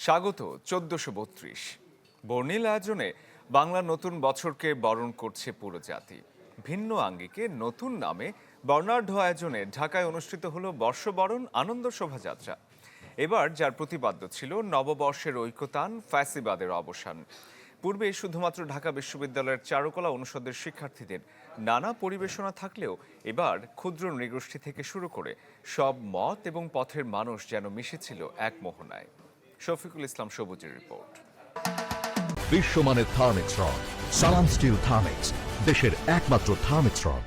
স্বাগত ১৪৩২। বর্ণিল আয়োজনে বাংলা নতুন বছরকে বরণ করছে পুরো জাতি। ভিন্ন আঙ্গিকে নতুন নামে বর্ণাঢ্য আয়োজনে ঢাকায় অনুষ্ঠিত হলো বর্ষবরণ আনন্দ শোভাযাত্রা। এবার যার প্রতিপাদ্য ছিল নববর্ষের ঐকতান, ফ্যাসিবাদের অবসান। পূর্বে শুধুমাত্র ঢাকা বিশ্ববিদ্যালয়ের চারুকলা অনুষদের শিক্ষার্থীদের নানা পরিবেশনা থাকলেও এবার ক্ষুদ্র নৃগোষ্ঠী থেকে শুরু করে সব মত এবং পথের মানুষ যেন মিশেছিল এক মোহনায়। শফিকুল ইসলাম সবুজের রিপোর্ট। বিশ্বমানের থার্মিক্স রড, সালাম স্টিল থার্মিক্স, দেশের একমাত্র থার্মিক্স রড।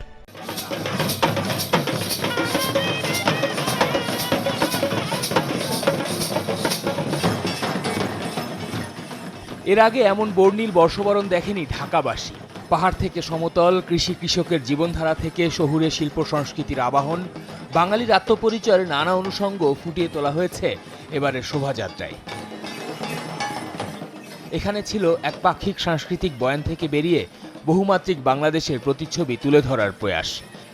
এর আগে এমন বর্ণিল বর্ষবরণ দেখেনি ঢাকাবাসী। পাহাড় থেকে সমতল, কৃষকের জীবনধারা থেকে শহুরে শিল্প সংস্কৃতির আবাহন, বাঙালির আত্মপরিচয়ের নানা অনুষঙ্গ ফুটিয়ে তোলা হয়েছে এবারের শোভাযাত্রায়। এখানে ছিল এক পাক্ষিক সাংস্কৃতিক বয়ান থেকে বেরিয়ে বহুমাত্রিক বাংলাদেশের প্রতিচ্ছবি তুলে ধরার প্রয়াস।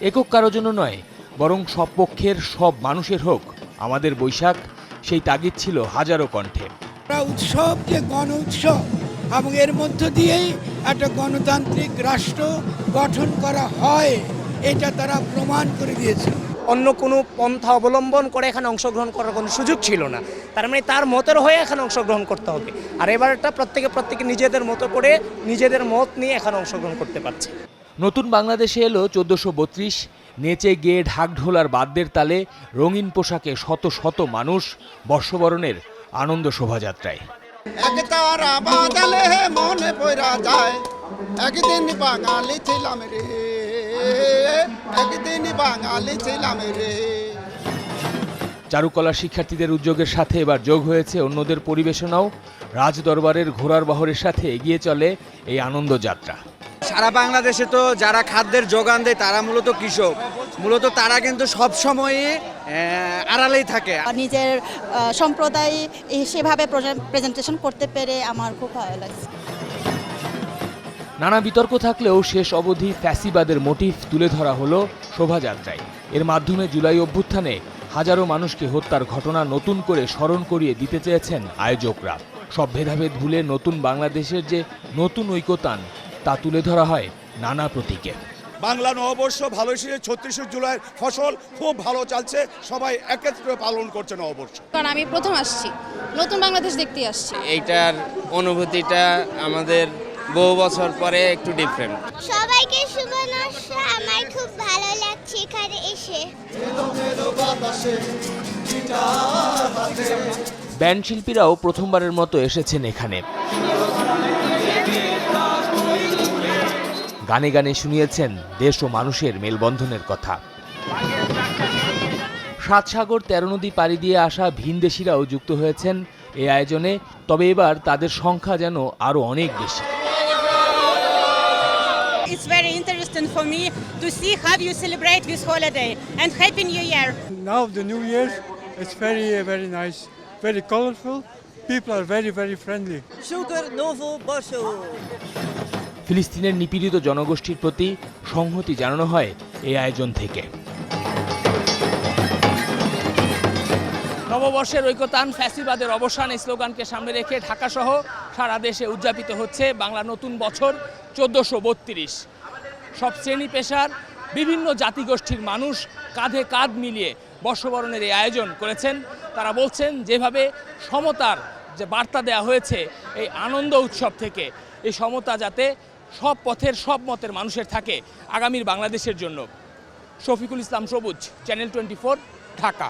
একক কারো জন্য নয়, বরং সব পক্ষের সব মানুষের হোক আমাদের বৈশাখ, সেই তাগিদ ছিল হাজারো কণ্ঠে। উৎসব যে গণ উৎসব এবং এর মধ্য দিয়েই একটা গণতান্ত্রিক রাষ্ট্র গঠন করা হয়, এটা তারা প্রমাণ করে দিয়েছে। অন্য কোনো পন্থা অবলম্বন করে এখানে অংশগ্রহণ করার কোনো সুযোগ ছিল না। তার মানে তার মতের হয়ে এখানে অংশগ্রহণ করতে হবে। আর এবারটা প্রত্যেকে নিজেদের মতো করে নিজেদের মত নিয়ে এখানে অংশগ্রহণ করতে পারছে। নতুন বাংলাদেশে এলো ১৪৩২। নেচে গেয়ে ঢাকঢোলার বাদ্যের তালে রঙিন পোশাকে শত শত মানুষ বর্ষবরণের আনন্দ শোভাযাত্রায়। মনে পড়া যায় একদিন বাঙালি ছিলাম রে, একদিন বাঙালি ছিলাম রে। চারুকলা শিক্ষার্থীদের উদ্যোগের সাথে এবার যোগ হয়েছে অন্যদের পরিবেশনাও। রাজদরবারের ঘোড়ার বহরের সাথে এগিয়ে চলে এই আনন্দ যাত্রা। সারা বাংলাদেশে তো যারা খাদ্যের যোগান দেয় তারা মূলত কৃষক, মূলত তারা কিন্তু সবসময়ই আড়ালেই থাকে। নিজের সম্প্রদায় সেভাবে প্রেজেন্টেশন করতে পেরে আমার খুব ভালো লাগছে। নানা বিতর্ক থাকলেও শেষ অবধি ফ্যাসিবাদের মোটিভ তুলে ধরা হলো শোভাযাত্রায়। এর মাধ্যমে জুলাই অভ্যুত্থানে হাজারো মানুষকে হত্যার ঘটনা নতুন করে স্মরণ করিয়ে দিতে চেয়েছেন আয়োজকরা। সব ভেদাভেদ ভুলে নতুন বাংলাদেশের যে নতুন ঐকতান, তা তুলে ধরা হয় নানা প্রতীকে। বাংলা নববর্ষ ভালো এসেছে, ৩৬ জুলাইয়ের ফসল খুব ভালো চলছে, সবাই একত্রে পালন করছে নববর্ষ। কারণ আমি প্রথম আসছি, নতুন বাংলাদেশ দেখতে আসছি। এইটার অনুভূতিটা আমাদের বহু বছর পরে একটু ডিফারেন্ট। সবাইকে শুভ নববর্ষ, আমার খুব ভালো লাগছে এখানে এসে। ব্যান্ড শিল্পীরাও প্রথমবারের মতো এসেছেন এখানে। গানে গানে শুনিয়েছেন দেশ ও মানুষের মেলবন্ধনের কথা। ৭ সাগর ১৩ নদী পাড়ি দিয়ে আসা ভিনদেশিরাও যুক্ত হয়েছেন এই আয়োজনে। তবে এবার তাদের সংখ্যা যেন আরো অনেক বেশি। It's very interesting for me to see how you celebrate this holiday, and Happy New Year. Now the New Year, it's very nice, very colorful. People are very friendly. Super Novo Borso. ফিলিস্তিনের নিপীড়িত জনগোষ্ঠীর প্রতি সংহতি জানানো হয় এই আয়োজন থেকে। নববর্ষের ঐকতান, ফ্যাসিবাদের অবসান এই স্লোগানকে সামনে রেখে ঢাকাসহ সারা দেশে উদযাপিত হচ্ছে বাংলা নতুন বছর ১৪৩২। সব শ্রেণী পেশার বিভিন্ন জাতিগোষ্ঠীর মানুষ কাঁধে কাঁধ মিলিয়ে বর্ষবরণের এই আয়োজন করেছেন। তারা বলছেন যেভাবে সমতার যে বার্তা দেওয়া হয়েছে এই আনন্দ উৎসব থেকে, এই সমতা যাতে সব পথের সব মতের মানুষের থাকে আগামীর বাংলাদেশের জন্য। শফিকুল ইসলাম সবুজ, চ্যানেল 24, ঢাকা।